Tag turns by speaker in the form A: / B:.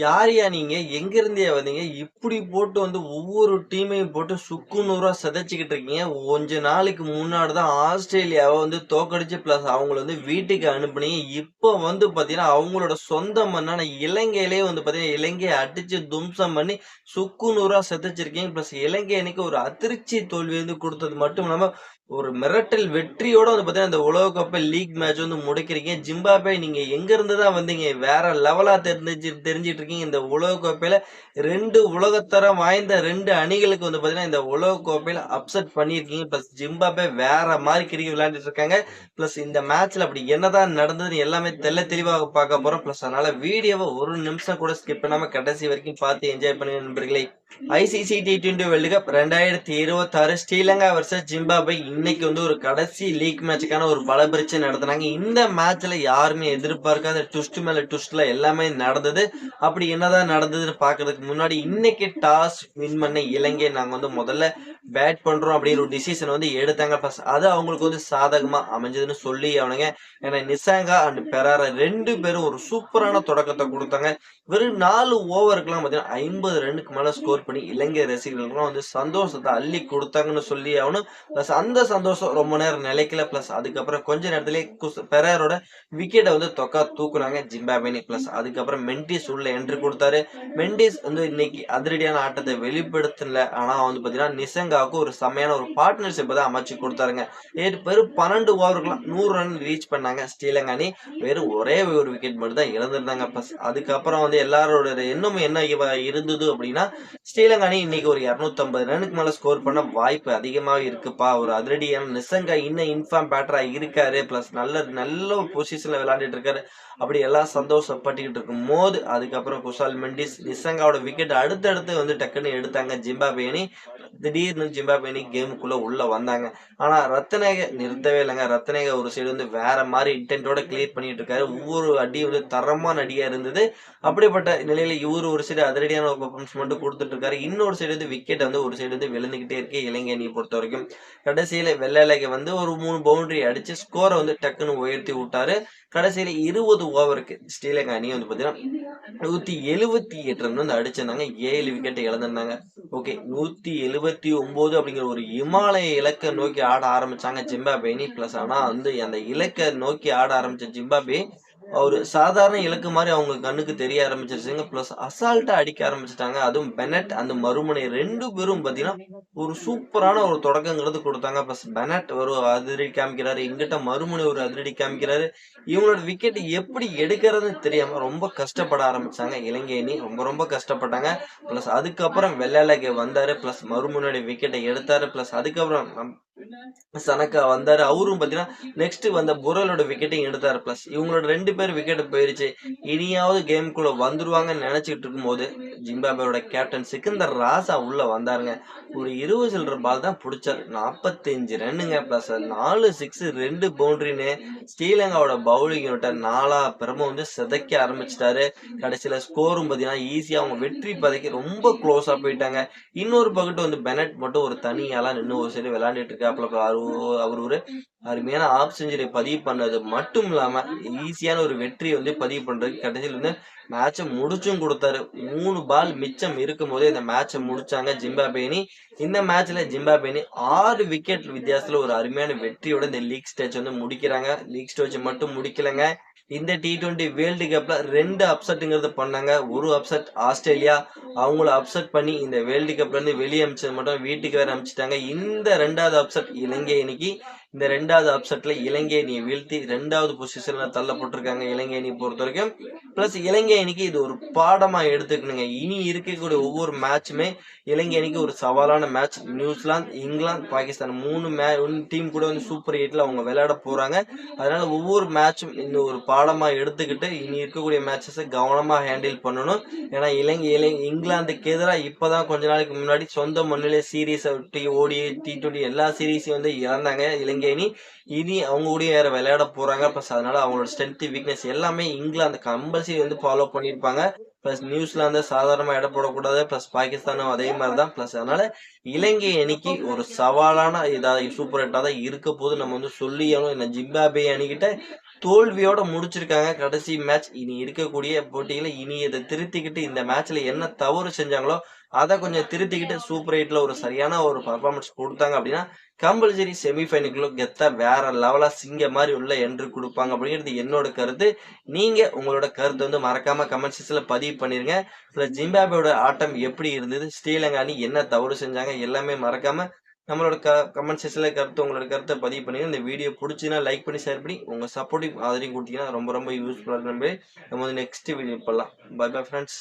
A: யார்யா நீங்க? எங்கேருந்துயா வந்தீங்க? இப்படி போட்டு வந்து ஒவ்வொரு டீமையும் போட்டு சுக்கு நூறா சிதைச்சுக்கிட்டு இருக்கீங்க. கொஞ்ச நாளைக்கு முன்னாடி தான் ஆஸ்திரேலியாவ வந்து தோற்கடிச்சு பிளஸ் அவங்கள வந்து வீட்டுக்கு அனுப்புனீங்க. இப்போ வந்து பார்த்தீங்கன்னா, அவங்களோட சொந்த மண்ணான இலங்கையிலேயே வந்து பார்த்தீங்கன்னா, இலங்கைய அடிச்சு தும்சம் பண்ணி சுக்கு நூறா சிதைச்சிருக்கீங்க. பிளஸ் இலங்கை அணிக்கு ஒரு அதிர்ச்சி தோல்வி வந்து குடுத்தது மட்டும் இல்லாம, ஒரு மிரட்டல் வெற்றியோட வந்து பார்த்தீங்கன்னா, இந்த உலகக்கோப்பை லீக் மேட்ச் வந்து முடிக்கிறீங்க. ஜிம்பாப்வே நீங்க எங்கேருந்து தான் வந்தீங்க? வேற லெவலா தெரிஞ்சுட்டு இருக்கீங்க. இந்த உலகக்கோப்பையில 2 உலகத்தரம் வாய்ந்த 2 அணிகளுக்கு வந்து பார்த்தீங்கன்னா, இந்த உலகக்கோப்பையில அப்செட் பண்ணியிருக்கீங்க. பிளஸ் ஜிம்பாப்வே வேற மாரி கிரிக்கெட் விளையாண்டுட்டு இருக்காங்க. பிளஸ் இந்த மேட்ச்ல அப்படி என்னதான் நடந்ததுன்னு எல்லாமே தெளிவா பார்க்க போறோம். பிளஸ் அதனால வீடியோவ ஒரு நிமிஷம் கூட ஸ்கிப் பண்ணாம கடைசி வரைக்கும் பார்த்து என்ஜாய் பண்ணுங்க நண்பர்களே. ICC T20 world cup 2026 Sri Lanka versus Zimbabwe இன்னைக்கு வந்து ஒரு கடைசி லீக் மேட்சுக்கான ஒரு பலப்பரீட்சை நடத்துனாங்க. இந்த மேட்ச்ல யாருமே எதிர்பார்க்காத ட்விஸ்ட் மேல ட்விஸ்ட்ல எல்லாமே நடந்தது. அப்படி என்னதான் நடந்ததுன்னு பார்க்கறதுக்கு முன்னாடி இன்னைக்கு டாஸ் வின் பண்ண இலங்கை நாங்க வந்து முதல்ல பேட் பண்றோம் அப்படிங்கிற ஒரு டிசிஷன் வந்து எடுத்தாங்க. பிளஸ் அது அவங்களுக்கு வந்து சாதகமா அமைஞ்சதுன்னு சொல்லி அவனுங்க. ஏன்னா நிசாங்கா அண்ட் பெராரா 2 பேரும் ஒரு சூப்பரான தொடக்கத்தை கொடுத்தாங்க. வெறும் 4 ஓவருக்குலாம் பார்த்தீங்கன்னா 50 ரன்னுக்கு மேல ஸ்கோர் பண்ணி இலங்கை ரசிகர்களுக்குலாம் வந்து சந்தோஷத்தை அள்ளி கொடுத்தாங்கன்னு சொல்லி ஆகணும். பிளஸ் அந்த சந்தோஷம் ரொம்ப நேரம் நிலைக்கல. பிளஸ் அதுக்கப்புறம் கொஞ்ச நேரத்திலே பெராரோட விக்கெட்டை வந்து தூக்குனாங்க ஜிம்பாப்வே. பிளஸ் அதுக்கப்புறம் மெண்டிஸ் உள்ள என்ட்ரி கொடுத்தாரு. மெண்டிஸ் வந்து இன்னைக்கு அதிரடியான ஆட்டத்தை வெளிப்படுத்தல. ஆனா வந்து பாத்தீங்கன்னா நிசங்காவுக்கு ஒரு செமையான ஒரு பார்ட்னர்ஷிப் தான் அமைச்சு கொடுத்தாருங்க. வெறும் 12 ஓவருக்குலாம் 100 ரன் ரீச் பண்ணாங்க ஸ்ரீலங்கா அணி. வெறும் ஒரே ஒரு விக்கெட் மட்டும் தான் இழந்திருந்தாங்க. பிளஸ் அதுக்கப்புறம் வந்து எல்லாரோட எண்ணமும் என்ன இருந்தது அப்படின்னா, ஸ்ரீலங்கா அணி இன்னைக்கு ஒரு 250 ரன்னுக்கு மேல ஸ்கோர் பண்ண வாய்ப்பு அதிகமாக இருக்குப்பா. ஒரு அதிரடியான நிசங்கா இன்னும் இன்ஃபார்ம் பேட்டரா இருக்காரு. பிளஸ் நல்ல பொசிஷன்ல விளையாண்டுட்டு இருக்காரு. அப்படி எல்லாம் சந்தோஷப்பட்டுக்கிட்டு இருக்கும் போது அதுக்கப்புறம் குஷால் மெண்டிஸ் நிசங்காவோட விக்கெட் அடுத்தடுத்து வந்து டக்குன்னு எடுத்தாங்க ஜிம்பாப்வே அணி. திடீர்னு ஜிம்பாப்வே அணி கேமுக்குள்ள உள்ள வந்தாங்க. ஆனா ரத்னேக நிறுத்தவே இல்லைங்க. ரத்னேக ஒரு சைடு வந்து வேற மாதிரி இன்டென்டோட கிளியர் பண்ணிட்டு இருக்காரு. ஒவ்வொரு அடியும் வந்து தரமான அடியா இருந்தது. அப்படிப்பட்ட நிலையில இவரு ஒரு சைடு அதிரடியான ஒரு பெர்ஃபார்மன்ஸ் மட்டும் கொடுத்துட்டு இருக்காரு. இன்னொரு சைடு வந்து விக்கெட் வந்து ஒரு சைடு வந்து விழுந்துகிட்டே இருக்கு இலங்கை அணியை பொறுத்த வரைக்கும். கடைசியில வெள்ளையலைக்கு வந்து ஒரு 3 பவுண்டரி அடிச்சு ஸ்கோரை வந்து டக்குன்னு உயர்த்தி விட்டாரு. கடைசியில 20 ஓவருக்கு ஸ்ரீலங்கா அணி வந்து பாத்தீங்கன்னா 178 ரன் வந்து அடிச்சிருந்தாங்க. 7 விக்கெட் இழந்திருந்தாங்க. ஓகே, 179 அப்படிங்கிற ஒரு இமாலய இலக்கை நோக்கி ஆட ஆரம்பிச்சாங்க ஜிம்பாப்வே அணி. பிளஸ் ஆனா வந்து அந்த இலக்கை நோக்கி ஆட ஆரம்பிச்ச ஜிம்பாப்வே ஒரு சாதாரண இலக்கு மாதிரி அவங்க கண்ணுக்கு தெரிய ஆரம்பிச்சிருச்சுங்க. பிளஸ் அசால்ட்டா அடிக்க ஆரம்பிச்சிட்டாங்க. அதுவும் பெனட் அந்த மறுமுனை 2 பேரும் பாத்தீங்கன்னா ஒரு சூப்பரான ஒரு தொடக்கங்கிறது கொடுத்தாங்க. பிளஸ் பெனட் ஒரு அதிரடி காமிக்கிறாரு, இங்கிட்ட மறுமுனை ஒரு அதிரடி காமிக்கிறாரு. இவங்களோட விக்கெட் எப்படி எடுக்கிறதுன்னு தெரியாம ரொம்ப கஷ்டப்பட ஆரம்பிச்சாங்க இலங்கை அணி. ரொம்ப கஷ்டப்பட்டாங்க. பிளஸ் அதுக்கப்புறம் வெள்ளாளகே வந்தாரு. பிளஸ் மறுமுனையோட விக்கெட்டை எடுத்தாரு. பிளஸ் அதுக்கப்புறம் சனக்கா வந்தாரு. அவரும் பாத்தீங்கன்னா நெக்ஸ்ட் வந்த புரலோட விக்கெட்டையும் எடுத்தாரு. பிளஸ் இவங்களோட 2 பேர் விக்கெட் போயிருச்சு. இனியாவது கேமுக்குள்ள வந்துருவாங்கன்னு நினைச்சிட்டு இருக்கும்போது ஜிம்பாப்வேயோட கேப்டன் சிக்கந்தர் ராசா உள்ள வந்தாருங்க. ஒரு 20 சில்லற பால் தான் பிடிச்சாரு. 45 ரன்னுங்க. பிளஸ் 4 சிக்ஸ் 2 பவுண்டரின்னு ஸ்ரீலங்காவோட பவுலிங் யூனிட்ட 4 பிறமும் வந்து சிதைக்க ஆரம்பிச்சிட்டாரு. கடைசியில ஸ்கோரும் பாத்தீங்கன்னா ஈஸியா அவங்க வெற்றி பதைக்கு ரொம்ப க்ளோஸா போயிட்டாங்க. இன்னொரு பக்கத்து வந்து பெனட் மட்டும் ஒரு தனியாளா நின்று ஒரு சைடு விளையாண்டுட்டு இருக்காப்புல. அவர் ஒரு அருமையான ஆஃப் செஞ்சுரி பதிவு பண்ணது மட்டும் இல்லாம ஈஸியான ஒரு வெற்றி வந்து பதிவு பண்றதுக்கு கடைசியில் வந்து மேட்சை முடிச்சும் கொடுத்தாரு. 3 பால் மிச்சம் இருக்கும் போதே இந்த மேட்சை முடிச்சாங்க ஜிம்பாப்வே அணி. இந்த மேட்ச்ல ஜிம்பாப்வே அணி 6 விக்கெட் வித்தியாசத்துல ஒரு அருமையான வெற்றியோட இந்த லீக் ஸ்டேஜ் வந்து முடிக்கிறாங்க. லீக் ஸ்டேஜ் மட்டும் முடிக்கலங்க. இந்த T20 வேர்ல்டு கப்ல 2 அப்செட்டுங்கிறது பண்ணாங்க. ஒரு அப்செட் ஆஸ்திரேலியா, அவங்கள அப்செட் பண்ணி இந்த வேர்ல்டு கப்ல இருந்து வெளியே அமிச்சது மட்டும் வீட்டுக்கு வேற அமிச்சிட்டாங்க. இந்த 2வது அப்செட் இலங்கை அணிக்கு. இந்த 2வது அப்செட்ல இலங்கை அணியை வீழ்த்தி 2வது பொசிஷன்ல தள்ளப்பட்டிருக்காங்க இலங்கை அணியை பொறுத்த வரைக்கும். பிளஸ் இலங்கை அணிக்கு இது ஒரு பாடமா எடுத்துக்கணுங்க. இனி இருக்கக்கூடிய ஒவ்வொரு மேட்சுமே இலங்கை அணிக்கு ஒரு சவாலான match. New Zealand, England, Pakistan 3 team கூட வந்து சூப்பர் 8ல அவங்க விளையாட போறாங்க. அதனால ஒவ்வொரு மேட்சும் இந்த ஒரு பாடமா எடுத்துக்கிட்டு இனி இருக்கக்கூடிய மேட்சஸை கவனமா ஹேண்டில் பண்ணணும். ஏன்னா இங்கிலாந்துக்கு எதிராக இப்பதான் கொஞ்ச நாளைக்கு முன்னாடி சொந்த மண்ணிலே சீரீஸ் ஓடி T20 எல்லா சீரீஸையும் வந்து இழந்தாங்க இலங்கை அணி. இனி அவங்க கூட வேற விளையாட போறாங்க. பிளஸ் அதனால அவங்களோட ஸ்ட்ரென்த் வீக்னஸ் எல்லாமே இங்கிலாந்து கம்பல்சரி வந்து ஃபாலோ பண்ணியிருப்பாங்க. பிளஸ் நியூசிலாந்து சாதாரணமா இட போடக்கூடாது. பிளஸ் பாகிஸ்தானும் அதே மாதிரிதான். பிளஸ் அதனால இலங்கை அணிக்கு ஒரு சவாலான சூப்பர் ஹிட்டா தான் இருக்க போது நம்ம வந்து சொல்லியாலும். ஜிம்பாப்வே அணிகிட்ட தோல்வியோட முடிச்சிருக்காங்க கடைசி மேட்ச். இனி இருக்கக்கூடிய போட்டியில இனி இத திருத்திக்கிட்டு இந்த மேட்ச்ல என்ன தவறு செஞ்சாங்களோ, அத கொஞ்சம் திருத்திக்கிட்டு சூப்பர் 8ல ஒரு சரியான ஒரு பெர்ஃபார்மன்ஸ் குடுத்தாங்க அப்டின்னா, கம்பல்சரி செமிஃபைனலுக்குள்ள கெத்தா வேற லெவலா சிங்கம் மாரி உள்ள என்ட்ரி குடுப்பாங்க அப்டிங்கிறது என்னோட கருத்து. நீங்க உங்களோட கருத்த வந்து மறக்காம கமெண்ட் செக்ஷன்ல பதிவு பண்ணிருங்க. ஜிம்பாப்வேயோட ஆட்டம் எப்படி இருந்தது? ஸ்ரீலங்கா அணி என்ன தவறு செஞ்சாங்க? எல்லாமே மறக்காம நம்மளோட கமெண்ட் செக்ஷன்ல உங்களோட கருத்தை பதிவு பண்ணுங்க. இந்த வீடியோ பிடிச்சுன்னா லைக் பண்ணி ஷேர் பண்ணி உங்க சப்போர்ட்டிவ் ஆதரவையும் கொடுத்தீங்கன்னா ரொம்ப ரொம்ப யூஸ்ஃபுல்லா இருக்கும். நம்ம வந்து நெக்ஸ்ட் வீடியோ போடலாம். Bye bye friends.